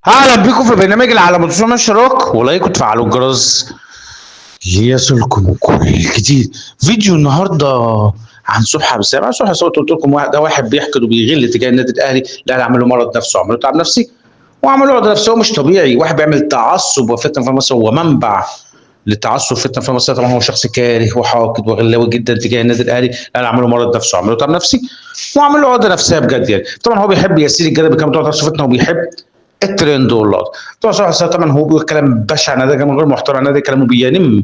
اهلا بيكم في برنامج العالم وتسمع اشتراك ولايك وتفعلوا الجرس ليصلكم كل جديد. فيديو النهارده عن صبحي عبد السلام. صبحي صوت قلت لكم ده واحد بيحقد وبيغل تجاه النادي الاهلي. الاهلي عمل له مرض نفسه وعمل له تعب نفسي وعمل له عقده نفسيه مش طبيعي. واحد بيعمل تعصب وفتن في مصر، هو منبع للتعصب فتن في مصر. طبعا هو شخص كاره وحاقد وغلاوي جدا تجاه النادي الاهلي. الاهلي عمل له مرض نفسه وعمل له تعب نفسي وعمل له عقده نفسيه بجد يعني. طبعا هو بيحب يسير الجانب كام بتوع تعصب فتنه وبيحب الترند والله. طبعا صراحه طبعا هو بيقول كلام بشع، نادي كلام غير محترم، نادي كلامه بينم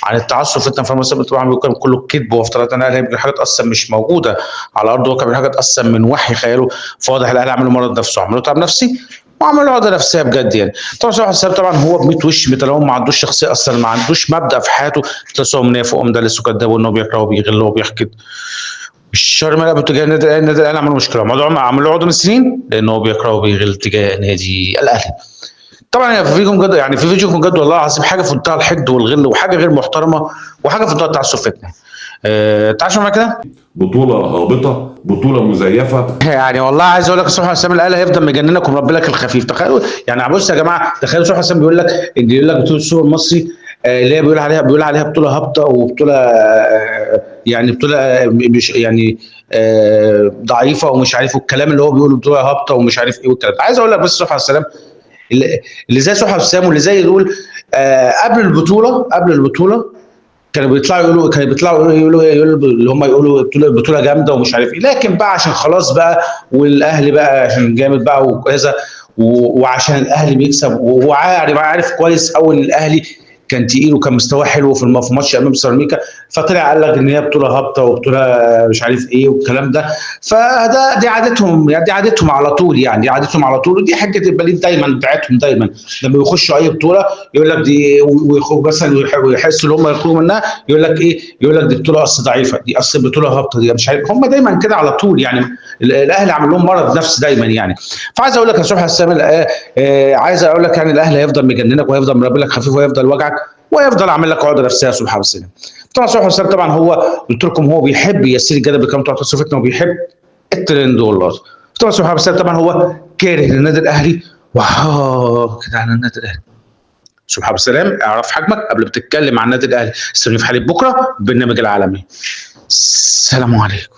عن التعصب فتنه في مصر. طبعا بيقول كلام كله كذب وافتراءات. الاهلي بيقول حاجات اصلا مش موجوده على ارض الواقع، بيقول حاجات اصلا من وحي خياله. فواضح الاهلي عملوا مرض نفسه وعملوا تعب نفسي وعملوا عقده نفسيه بجد يعني. طبعا صلاح السلام طبعا هو ب 100 وش متلون، ما عندوش شخصيه اصلا، ما عندوش مبدا في حياته. تحسه منافق ومدلس وكذاب وانه بيكره وبيغل وبيحقد. مش شرط ما تجاه النادي الاهلي عملوا مشكله، عملوا عقده من سنين لانه هو بيكره وبيغل تجاه نادي الاهلي. طبعا فيكم جد يعني، في فيديوكم جد والله العظيم حاجه في منتهى الحقد والغل وحاجه غير محترمه وحاجه في منتهى التعسف فتنه. تعالوا معايا كده. بطولة هابطة، بطولة مزيفة. يعني والله عايز اقول لك صبحي حسام الاهلي هيفضل مجننك ومربي لك الخفيف. تخيلوا يعني، بص يا جماعه، تخيلوا صبحي حسام بيقول لك بطوله السوبر المصري اللي هي بيقول عليها بطوله هابطه وبطوله يعني بطوله مش يعني ضعيفه ومش عارف، والكلام اللي هو بيقوله بطوله هابطه ومش عارف ايه والكلام. عايز اقول لك بس صبحي حسام اللي زي صبحي حسام واللي زي يقول قبل البطوله كانوا بيطلعوا يقولوا اللي هم يقولوا البطوله جامده ومش عارف ايه، لكن بقى عشان خلاص بقى والاهلي بقى عشان جامد بقى وكذا وعشان الاهلي بيكسب، وهو عارف كويس قوي ان الاهلي كان تقيل وكان مستواه حلو في ماتش امام سيراميكا، فطلع قال لك ان هي بطوله هابطه وبطوله مش عارف ايه والكلام ده. دي عادتهم يعني، دي عادتهم على طول يعني، دي عادتهم على طول، ودي حاجه البليد دايما بتاعتهم دايما لما بيخشوا اي بطوله يقول لك دي، ويخرجوا مثلا ويحسوا ان هم يخرجوا منها يقول لك ايه، يقول لك دي بطوله اصل ضعيفه، دي اصل بطوله هابطه، دي مش عارف. هم دايما كده على طول يعني. الاهلي عامل لهم مرض نفسي دايما يعني. فعايز اقول لك يا صبحي حسام عايز اقول لك يعني الاهلي هيفضل مجننك وهيفضل مربي لك خفيف وهيفضل وجعك ويفضل عامل لك عقده نفسيه يا صبحي حسام. طبعا صبحي حسام طبعا هو قلت لكم هو بيحب يسير الجدل بالكلام بتوع تصفيتنا وبيحب الترند والله. طبعا صبحي حسام طبعا هو كاره للنادي الاهلي كده على النادي الاهلي. صبحي عبد السلام اعرف حجمك قبل ما تتكلم عن النادي الاهلي. استنوني في حلقه بكره بالبرنامج العالمي. السلام عليكم.